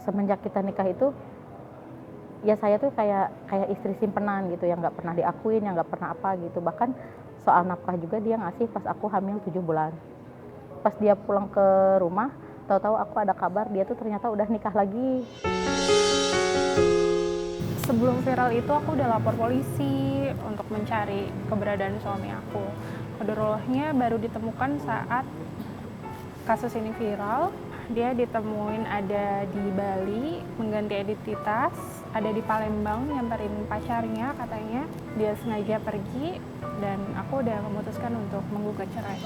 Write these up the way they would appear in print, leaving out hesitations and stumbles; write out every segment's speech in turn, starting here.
semenjak kita nikah itu ya saya tuh kayak istri simpenan gitu, yang nggak pernah diakuin, yang nggak pernah apa gitu. Bahkan soal nafkah juga dia ngasih pas aku hamil 7 bulan. Pas dia pulang ke rumah, tahu-tahu aku ada kabar dia tuh ternyata udah nikah lagi. Sebelum viral itu aku udah lapor polisi untuk mencari keberadaan suami aku. Qadarulahnya baru ditemukan saat kasus ini viral. Dia ditemuin ada di Bali, mengganti identitas, ada di Palembang nyamperin pacarnya katanya. Dia sengaja pergi dan aku udah memutuskan untuk menggugat cerai.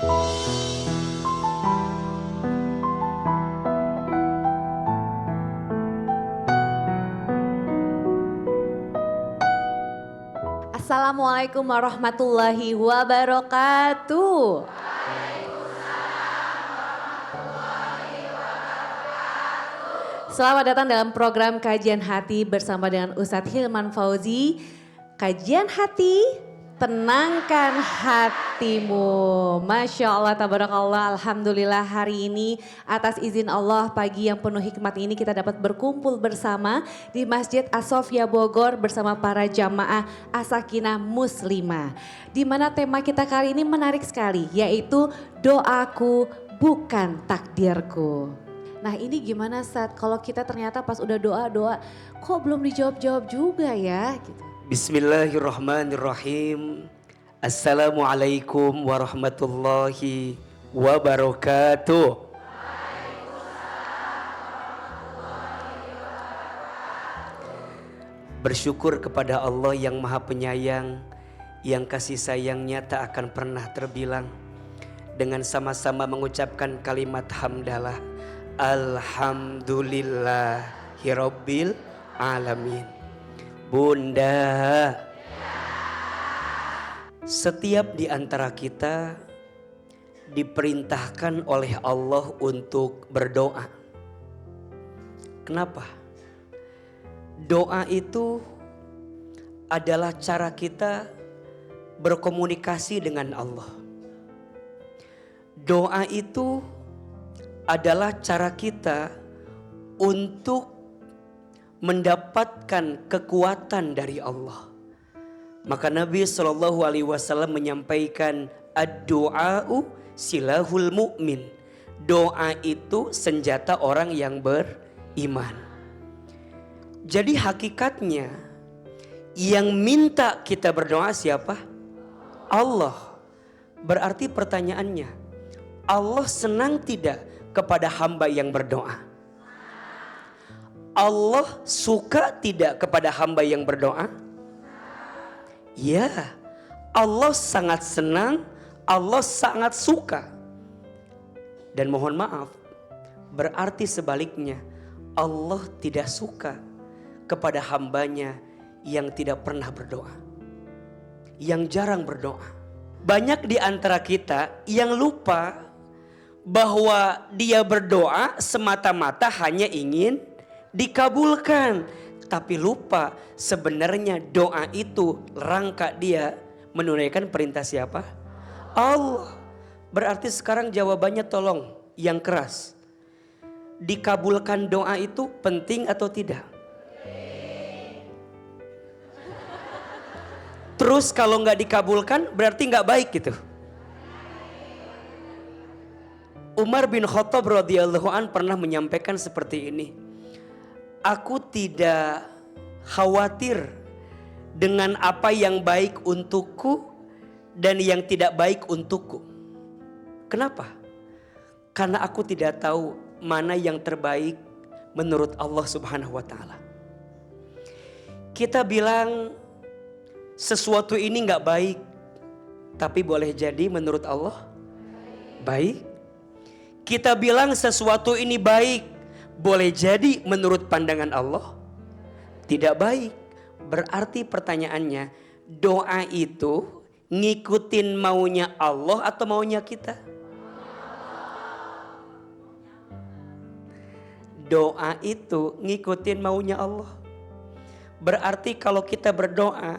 Assalamualaikum warahmatullahi wabarakatuh. Selamat datang dalam program Kajian Hati bersama dengan Ustadz Hilman Fauzi. Kajian Hati, tenangkan hatimu. Masya Allah, tabarakallah, alhamdulillah hari ini atas izin Allah pagi yang penuh hikmat ini kita dapat berkumpul bersama di Masjid As-Sofia Bogor bersama para jamaah As-Sakinah Muslimah. Di mana tema kita kali ini menarik sekali, yaitu doaku bukan takdirku. Nah ini gimana Ustadz kalau kita ternyata pas udah doa kok belum dijawab-jawab juga ya gitu. Bismillahirrahmanirrahim. Assalamualaikum warahmatullahi wabarakatuh. Bersyukur kepada Allah yang maha penyayang, yang kasih sayangnya tak akan pernah terbilang. Dengan sama-sama mengucapkan kalimat hamdalah, alhamdulillahirabbil alamin. Bunda, setiap di antara kita diperintahkan oleh Allah untuk berdoa. Kenapa? Doa itu adalah cara kita berkomunikasi dengan Allah. Doa itu adalah cara kita untuk mendapatkan kekuatan dari Allah. Maka Nabi SAW menyampaikan ad-du'a'u silahul mu'min. Doa itu senjata orang yang beriman. Jadi hakikatnya yang minta kita berdoa siapa? Allah. Berarti pertanyaannya, Allah senang tidak kepada hamba yang berdoa? Allah suka tidak kepada hamba yang berdoa? Ya, Allah sangat senang, Allah sangat suka. Dan mohon maaf, berarti sebaliknya Allah tidak suka kepada hambanya yang tidak pernah berdoa, yang jarang berdoa. Banyak di antara kita yang lupa bahwa dia berdoa semata-mata hanya ingin dikabulkan, tapi lupa sebenarnya doa itu rangka dia menunaikan perintah siapa? Allah. Berarti sekarang jawabannya tolong yang keras. Dikabulkan doa itu penting atau tidak? Terus kalau nggak dikabulkan berarti nggak baik gitu. Umar bin Khattab radhiyallahu an pernah menyampaikan seperti ini. Aku tidak khawatir dengan apa yang baik untukku dan yang tidak baik untukku. Kenapa? Karena aku tidak tahu mana yang terbaik menurut Allah Subhanahu wa taala. Kita bilang sesuatu ini gak baik, tapi boleh jadi menurut Allah baik. Kita bilang sesuatu ini baik, boleh jadi menurut pandangan Allah tidak baik. Berarti pertanyaannya, doa itu ngikutin maunya Allah atau maunya kita? Doa itu ngikutin maunya Allah. Berarti kalau kita berdoa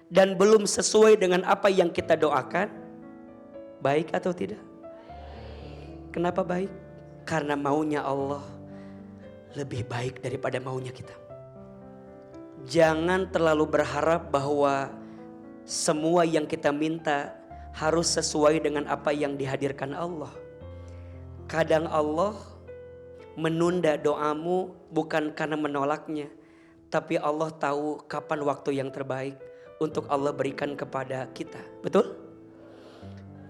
dan belum sesuai dengan apa yang kita doakan, baik atau tidak? Kenapa baik? Karena maunya Allah lebih baik daripada maunya kita. Jangan terlalu berharap bahwa semua yang kita minta harus sesuai dengan apa yang dihadirkan Allah. Kadang Allah menunda doamu bukan karena menolaknya, tapi Allah tahu kapan waktu yang terbaik untuk Allah berikan kepada kita. Betul?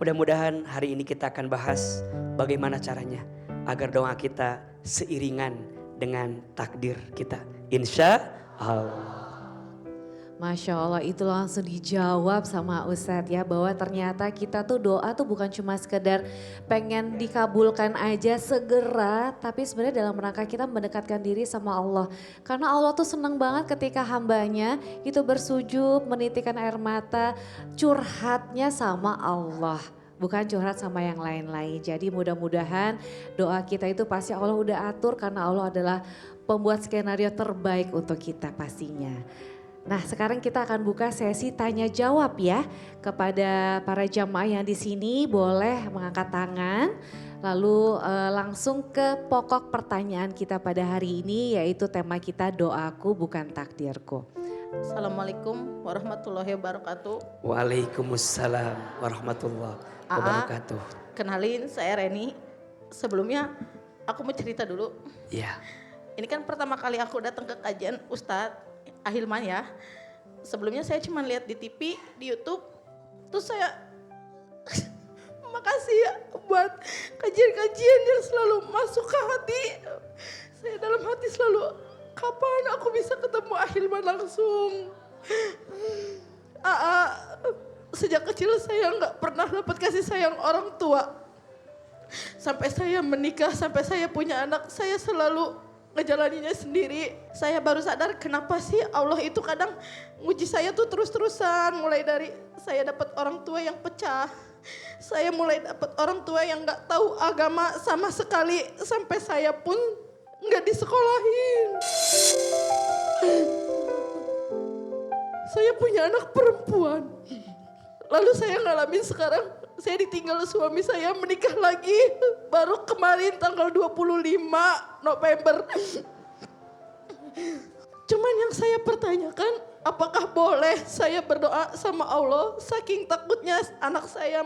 Mudah-mudahan hari ini kita akan bahas bagaimana caranya agar doa kita seiringan dengan takdir kita. Insya Allah. Masya Allah, itu langsung dijawab sama Ustadz ya, bahwa ternyata kita tuh doa tuh bukan cuma sekedar pengen dikabulkan aja segera, tapi sebenarnya dalam rangka kita mendekatkan diri sama Allah. Karena Allah tuh senang banget ketika hambanya itu bersujud, menitikkan air mata, curhatnya sama Allah. Bukan curhat sama yang lain-lain. Jadi mudah-mudahan doa kita itu pasti Allah udah atur, karena Allah adalah pembuat skenario terbaik untuk kita pastinya. Nah, sekarang kita akan buka sesi tanya jawab ya kepada para jamaah yang di sini. Boleh mengangkat tangan, lalu langsung ke pokok pertanyaan kita pada hari ini, yaitu tema kita doaku bukan takdirku. Assalamualaikum warahmatullahi wabarakatuh. Waalaikumsalam warahmatullahi wabarakatuh. Kenalin, saya Reni. Sebelumnya aku mau cerita dulu. Ya. Ini kan pertama kali aku datang ke kajian Ustadz Ahilman ya. Sebelumnya saya cuma lihat di TV, di YouTube. Terus saya makasih ya buat kajian-kajian yang selalu masuk ke hati. Saya dalam hati selalu, kapan aku bisa ketemu Ahilman langsung. Sejak kecil saya nggak pernah dapat kasih sayang orang tua. Sampai saya menikah, sampai saya punya anak, saya selalu ngejalaninya sendiri. Saya baru sadar kenapa sih Allah itu kadang nguji saya tuh terus-terusan. Mulai dari saya dapat orang tua yang pecah, saya mulai dapat orang tua yang gak tahu agama sama sekali, sampai saya pun gak disekolahin. Saya punya anak perempuan. Lalu saya ngalamin sekarang, saya ditinggal suami saya, menikah lagi baru kemarin tanggal 25 November. Cuman yang saya pertanyakan, apakah boleh saya berdoa sama Allah, saking takutnya anak saya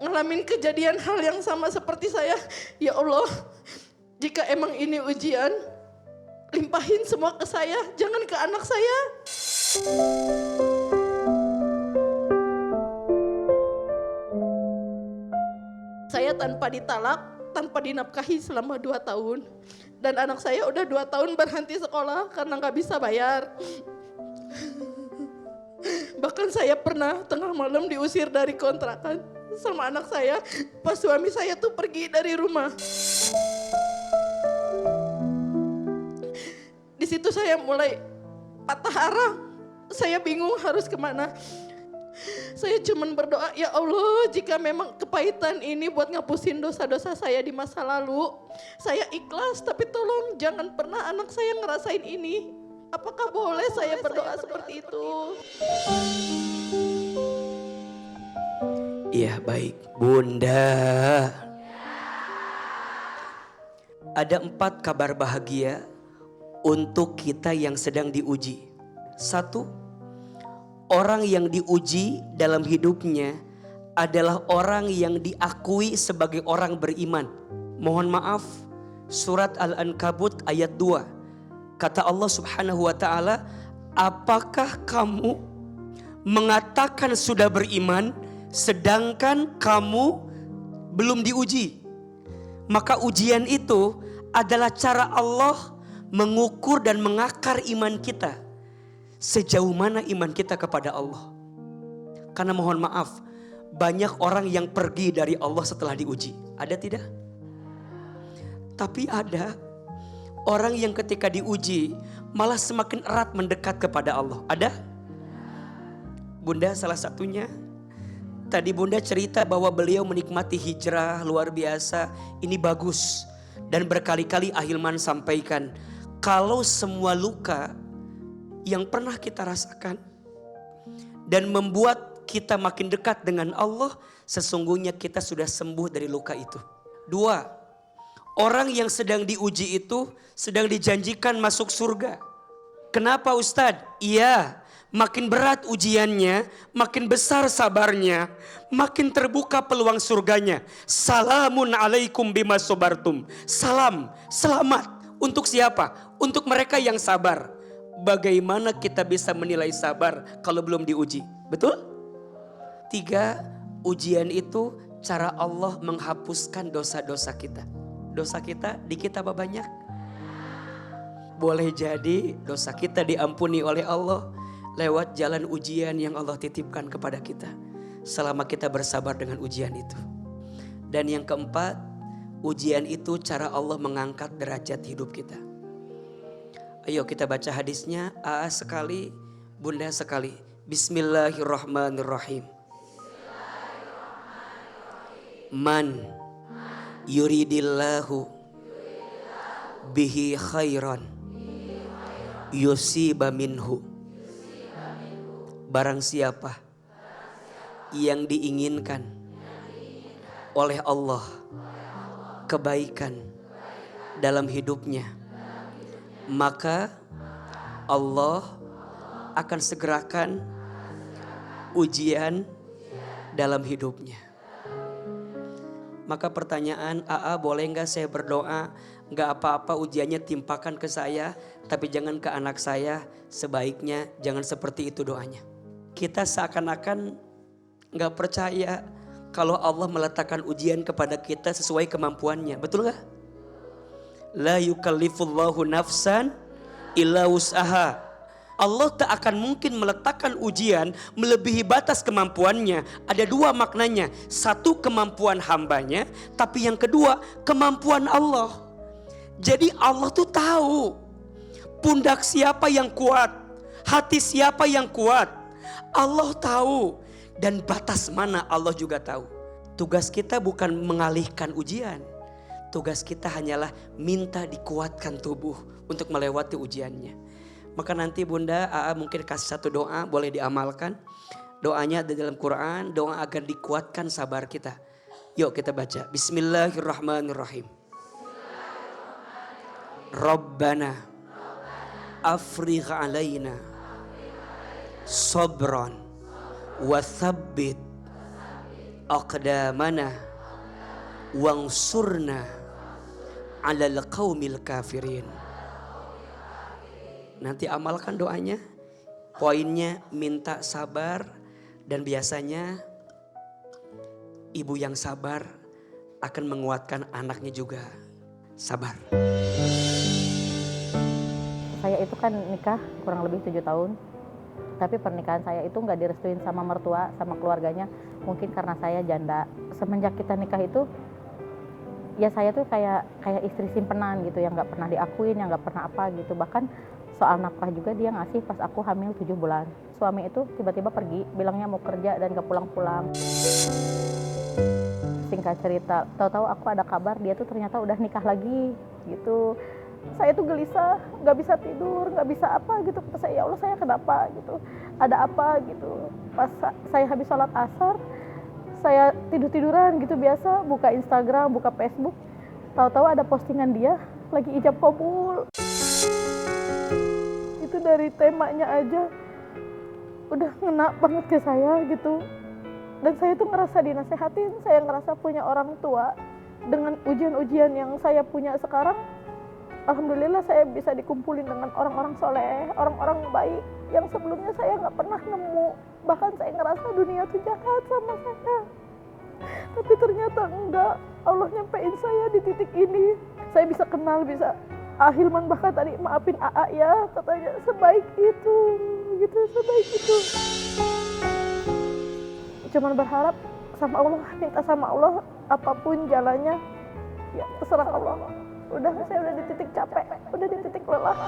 ngalamin kejadian hal yang sama seperti saya. Ya Allah, jika emang ini ujian, limpahin semua ke saya, jangan ke anak saya. Saya tanpa ditalak, tanpa dinafkahi selama 2 tahun. Dan anak saya udah 2 tahun berhenti sekolah karena gak bisa bayar. Bahkan saya pernah tengah malam diusir dari kontrakan sama anak saya pas suami saya tuh pergi dari rumah. Di situ saya mulai patah arah. Saya bingung harus kemana. Saya cuma berdoa, ya Allah, jika memang kepahitan ini buat ngapusin dosa-dosa saya di masa lalu, saya ikhlas, tapi tolong jangan pernah anak saya ngerasain ini. Apakah boleh saya berdoa seperti itu? Iya, baik. Bunda. Ada 4 kabar bahagia untuk kita yang sedang diuji. 1, orang yang diuji dalam hidupnya adalah orang yang diakui sebagai orang beriman. Mohon maaf, surat Al-Ankabut ayat 2. Kata Allah Subhanahu wa ta'ala, apakah kamu mengatakan sudah beriman sedangkan kamu belum diuji? Maka ujian itu adalah cara Allah mengukur dan mengakar iman kita. Sejauh mana iman kita kepada Allah. Karena mohon maaf, banyak orang yang pergi dari Allah setelah diuji. Ada tidak? Tapi ada orang yang ketika diuji malah semakin erat mendekat kepada Allah. Ada? Bunda salah satunya. Tadi Bunda cerita bahwa beliau menikmati hijrah luar biasa. Ini bagus. Dan berkali-kali Ahilman sampaikan, kalau semua luka yang pernah kita rasakan dan membuat kita makin dekat dengan Allah, sesungguhnya kita sudah sembuh dari luka itu. 2, Orang yang sedang diuji itu sedang dijanjikan masuk surga. Kenapa Ustadz? Iya, makin berat ujiannya, makin besar sabarnya, makin terbuka peluang surganya. Salamun alaikum bima sobartum. Salam, selamat. Untuk siapa? Untuk mereka yang sabar. Bagaimana kita bisa menilai sabar kalau belum diuji? Betul? 3, ujian itu cara Allah menghapuskan dosa-dosa kita. Dosa kita dikit apa banyak? Boleh jadi dosa kita diampuni oleh Allah lewat jalan ujian yang Allah titipkan kepada kita. Selama kita bersabar dengan ujian itu. Dan yang keempat, ujian itu cara Allah mengangkat derajat hidup kita. Ayo kita baca hadisnya, AA sekali, Bunda sekali. Bismillahirrahmanirrahim. Man yuridillahu bihi khairan yusiba minhu. Barang siapa yang diinginkan oleh Allah kebaikan dalam hidupnya, maka Allah akan segerakan ujian dalam hidupnya. Maka pertanyaan, AA boleh gak saya berdoa, gak apa-apa ujiannya timpakan ke saya, tapi jangan ke anak saya, sebaiknya jangan seperti itu doanya. Kita seakan-akan gak percaya kalau Allah meletakkan ujian kepada kita sesuai kemampuannya, betul gak? La yukallifullahu nafsan illa wus'aha. Allah tak akan mungkin meletakkan ujian melebihi batas kemampuannya. Ada 2 maknanya. 1 kemampuan hambanya, tapi yang kedua kemampuan Allah. Jadi Allah tuh tahu pundak siapa yang kuat, hati siapa yang kuat. Allah tahu, dan batas mana Allah juga tahu. Tugas kita bukan mengalihkan ujian. Tugas kita hanyalah minta dikuatkan tubuh untuk melewati ujiannya. Maka nanti Bunda, AA mungkin kasih 1 doa, boleh diamalkan. Doanya ada dalam Quran, doa agar dikuatkan sabar kita. Yuk kita baca. Bismillahirrahmanirrahim. Rabbana afrigh alaina sabran wa thabbit aqdamana wansurna alal qaumil kafirin. Nanti amalkan doanya. Poinnya minta sabar, dan biasanya ibu yang sabar akan menguatkan anaknya juga sabar. Saya itu kan nikah kurang lebih 7 tahun. Tapi pernikahan saya itu nggak direstuin sama mertua, sama keluarganya. Mungkin karena saya janda. Semenjak kita nikah itu, ya saya tuh kayak istri simpenan gitu, yang nggak pernah diakuin, yang nggak pernah apa gitu. Bahkan soal nafkah juga dia ngasih pas aku hamil 7 bulan. Suami itu tiba-tiba pergi, bilangnya mau kerja dan gak pulang-pulang. Singkat cerita, tahu-tahu aku ada kabar dia tuh ternyata udah nikah lagi gitu. Saya tuh gelisah, gak bisa tidur, gak bisa apa gitu. Kata saya, ya Allah saya kenapa gitu, ada apa gitu. Pas saya habis sholat asar, saya tidur-tiduran gitu biasa, buka Instagram, buka Facebook. Tahu-tahu ada postingan dia lagi ijab kabul. Itu dari temanya aja udah ngena banget ke saya gitu. Dan saya tuh ngerasa dinasehatin, saya ngerasa punya orang tua. Dengan ujian-ujian yang saya punya sekarang, alhamdulillah saya bisa dikumpulin dengan orang-orang soleh, orang-orang baik yang sebelumnya saya nggak pernah nemu. Bahkan saya ngerasa dunia tuh jahat sama saya, tapi ternyata enggak. Allah nyampein saya di titik ini. Saya bisa kenal, bisa Hilman bahkan tadi maafin AA ya, katanya sebaik itu gitu, sebaik itu. Cuman berharap sama Allah, minta sama Allah apapun jalannya, ya terserah Allah. Saya udah di titik capek, udah di titik lelah.